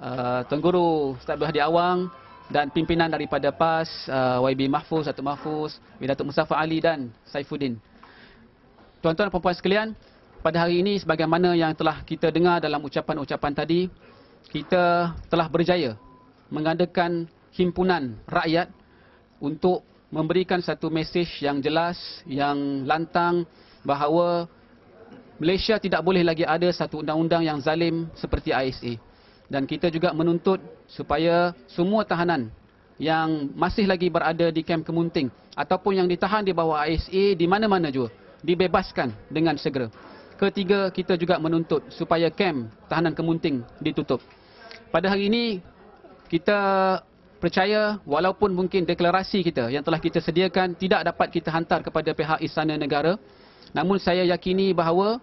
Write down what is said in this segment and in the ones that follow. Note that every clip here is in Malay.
Tuan Guru Ustaz Abdul Hadi Awang dan pimpinan daripada PAS, YB Mahfuz, Datuk Mahfuz, Datuk Mustafa Ali dan Saifuddin. Tuan-tuan dan puan-puan sekalian, pada hari ini sebagaimana yang telah kita dengar dalam ucapan-ucapan tadi, kita telah berjaya mengadakan himpunan rakyat untuk memberikan satu mesej yang jelas, yang lantang bahawa Malaysia tidak boleh lagi ada satu undang-undang yang zalim seperti ISA. Dan kita juga menuntut supaya semua tahanan yang masih lagi berada di kem Kemunting ataupun yang ditahan di bawah ISA di mana-mana juga dibebaskan dengan segera. Ketiga, kita juga menuntut supaya kem tahanan Kemunting ditutup. Pada hari ini, kita percaya walaupun mungkin deklarasi kita yang telah kita sediakan tidak dapat kita hantar kepada pihak Istana Negara, namun saya yakini bahawa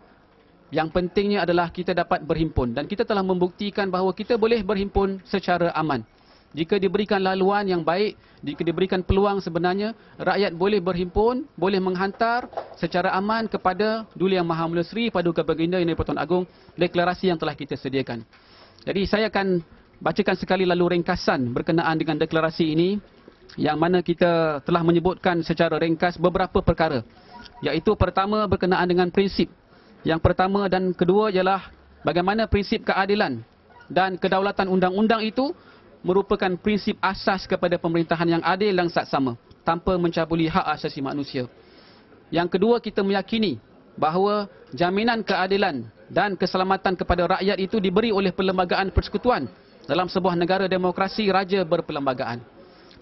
yang pentingnya adalah kita dapat berhimpun dan kita telah membuktikan bahawa kita boleh berhimpun secara aman. Jika diberikan laluan yang baik, jika diberikan peluang sebenarnya, rakyat boleh berhimpun, boleh menghantar secara aman kepada Duli Yang Maha Mulia Seri Paduka Baginda Yang Di-Pertuan Agong deklarasi yang telah kita sediakan. Jadi saya akan bacakan sekali lalu ringkasan berkenaan dengan deklarasi ini yang mana kita telah menyebutkan secara ringkas beberapa perkara. Iaitu pertama berkenaan dengan prinsip. Yang pertama dan kedua ialah bagaimana prinsip keadilan dan kedaulatan undang-undang itu merupakan prinsip asas kepada pemerintahan yang adil dan saksama tanpa mencabuli hak asasi manusia. Yang kedua, kita meyakini bahawa jaminan keadilan dan keselamatan kepada rakyat itu diberi oleh Perlembagaan Persekutuan dalam sebuah negara demokrasi raja berperlembagaan.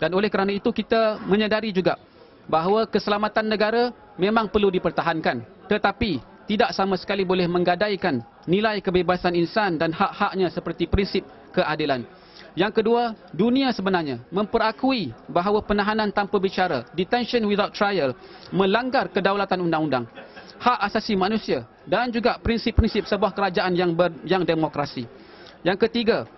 Dan oleh kerana itu kita menyadari juga bahawa keselamatan negara memang perlu dipertahankan, tetapi tidak sama sekali boleh menggadaikan nilai kebebasan insan dan hak-haknya seperti prinsip keadilan. Yang kedua, dunia sebenarnya memperakui bahawa penahanan tanpa bicara, detention without trial, melanggar kedaulatan undang-undang, hak asasi manusia dan juga prinsip-prinsip sebuah kerajaan yang demokrasi. Yang ketiga,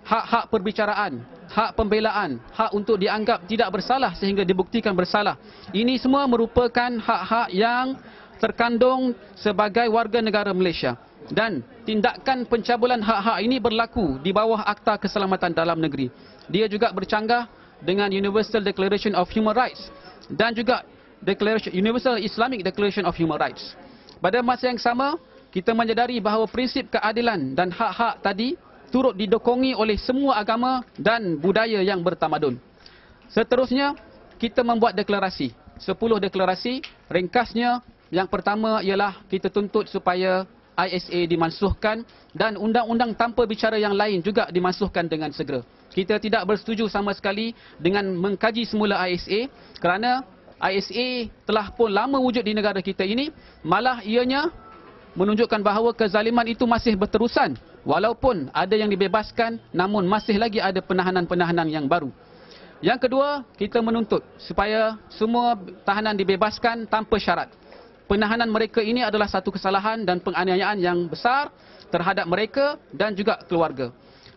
hak-hak perbicaraan, hak pembelaan, hak untuk dianggap tidak bersalah sehingga dibuktikan bersalah. Ini semua merupakan hak-hak yang terkandung sebagai warga negara Malaysia. Dan tindakan pencabulan hak-hak ini berlaku di bawah Akta Keselamatan Dalam Negeri. Dia juga bercanggah dengan Universal Declaration of Human Rights dan juga Universal Islamic Declaration of Human Rights. Pada masa yang sama, kita menyadari bahawa prinsip keadilan dan hak-hak tadi turut didokongi oleh semua agama dan budaya yang bertamadun. Seterusnya, kita membuat deklarasi. 10 deklarasi, ringkasnya. Yang pertama ialah kita tuntut supaya ISA dimansuhkan dan undang-undang tanpa bicara yang lain juga dimansuhkan dengan segera. Kita tidak bersetuju sama sekali dengan mengkaji semula ISA kerana ISA telah pun lama wujud di negara kita ini, malah ianya menunjukkan bahawa kezaliman itu masih berterusan. Walaupun ada yang dibebaskan, namun masih lagi ada penahanan-penahanan yang baru. Yang kedua, kita menuntut supaya semua tahanan dibebaskan tanpa syarat. Penahanan mereka ini adalah satu kesalahan dan penganiayaan yang besar terhadap mereka dan juga keluarga.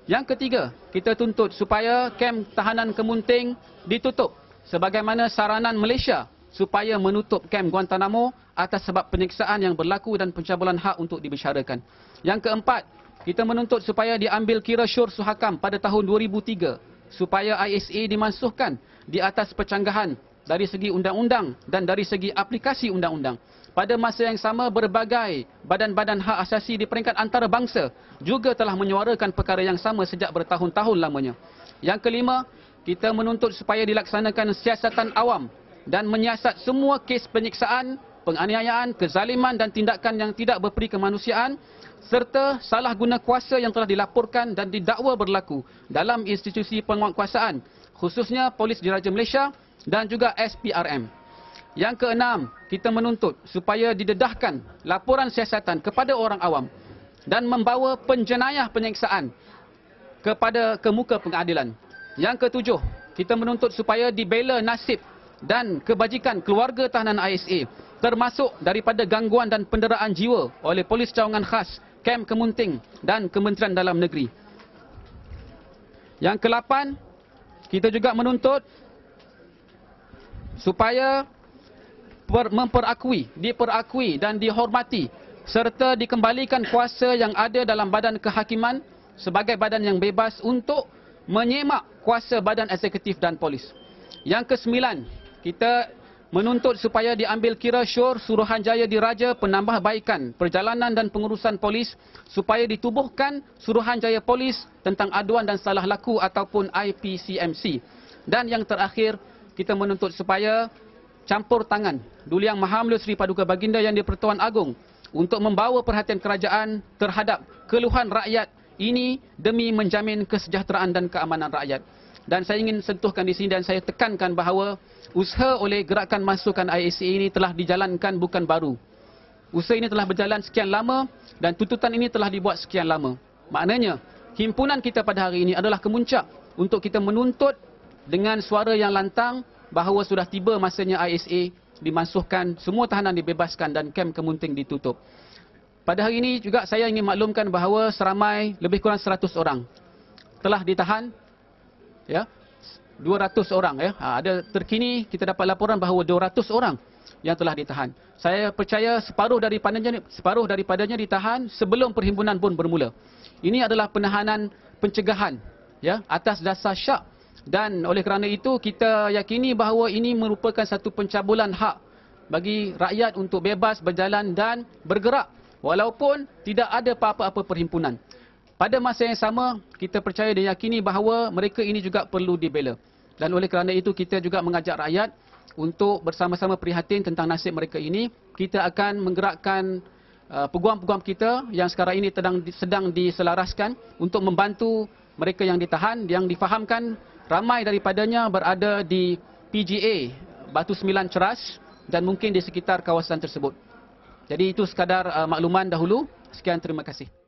Yang ketiga, kita tuntut supaya kem tahanan Kemunting ditutup sebagaimana saranan Malaysia supaya menutup kem Guantanamo atas sebab penyiksaan yang berlaku dan pencabulan hak untuk dibicarakan. Yang keempat, kita menuntut supaya diambil kira Syur Suhakam pada tahun 2003 supaya ISA dimansuhkan di atas percanggahan dari segi undang-undang dan dari segi aplikasi undang-undang. Pada masa yang sama, berbagai badan-badan hak asasi di peringkat antarabangsa juga telah menyuarakan perkara yang sama sejak bertahun-tahun lamanya. Yang kelima, kita menuntut supaya dilaksanakan siasatan awam dan menyiasat semua kes penyiksaan, penganiayaan, kezaliman dan tindakan yang tidak berperi kemanusiaan serta salah guna kuasa yang telah dilaporkan dan didakwa berlaku dalam institusi penguatkuasaan, khususnya Polis Diraja Malaysia dan juga SPRM. Yang keenam, kita menuntut supaya didedahkan laporan siasatan kepada orang awam dan membawa penjenayah penyiksaan ke muka pengadilan. Yang ketujuh, kita menuntut supaya dibela nasib dan kebajikan keluarga tahanan ISA termasuk daripada gangguan dan penderaan jiwa oleh Polis Cawangan Khas, Kem Kemunting dan Kementerian Dalam Negeri. Yang ke-8, kita juga menuntut supaya diperakui dan dihormati serta dikembalikan kuasa yang ada dalam badan kehakiman sebagai badan yang bebas untuk menyemak kuasa badan eksekutif dan polis. Yang ke-9, kita menuntut supaya diambil kira syur Suruhanjaya Diraja Penambahbaikan Perjalanan dan Pengurusan Polis supaya ditubuhkan Suruhanjaya Polis tentang aduan dan salah laku ataupun IPCMC. Dan yang terakhir, kita menuntut supaya campur tangan Duli Yang Maha Mulia Seri Paduka Baginda Yang di-Pertuan Agong untuk membawa perhatian kerajaan terhadap keluhan rakyat ini demi menjamin kesejahteraan dan keamanan rakyat. Dan saya ingin sentuhkan di sini dan saya tekankan bahawa usaha oleh gerakan masukan ISA ini telah dijalankan bukan baru. Usaha ini telah berjalan sekian lama dan tuntutan ini telah dibuat sekian lama. Maknanya, himpunan kita pada hari ini adalah kemuncak untuk kita menuntut dengan suara yang lantang bahawa sudah tiba masanya ISA dimansuhkan, semua tahanan dibebaskan dan kem Kemunting ditutup. Pada hari ini juga saya ingin maklumkan bahawa seramai lebih kurang 100 orang telah ditahan, ya, 200 orang, ya. Ada terkini kita dapat laporan bahawa 200 orang yang telah ditahan. Saya percaya separuh daripadanya ditahan sebelum perhimpunan pun bermula. Ini adalah penahanan pencegahan, ya, atas dasar syak, dan oleh kerana itu kita yakini bahawa ini merupakan satu pencabulan hak bagi rakyat untuk bebas berjalan dan bergerak walaupun tidak ada apa-apa perhimpunan. Pada masa yang sama, kita percaya dan yakini bahawa mereka ini juga perlu dibela. Dan oleh kerana itu, kita juga mengajak rakyat untuk bersama-sama prihatin tentang nasib mereka ini. Kita akan menggerakkan peguam-peguam kita yang sekarang ini sedang diselaraskan untuk membantu mereka yang ditahan, yang difahamkan ramai daripadanya berada di PGA Batu Sembilan Ceras dan mungkin di sekitar kawasan tersebut. Jadi itu sekadar makluman dahulu. Sekian, terima kasih.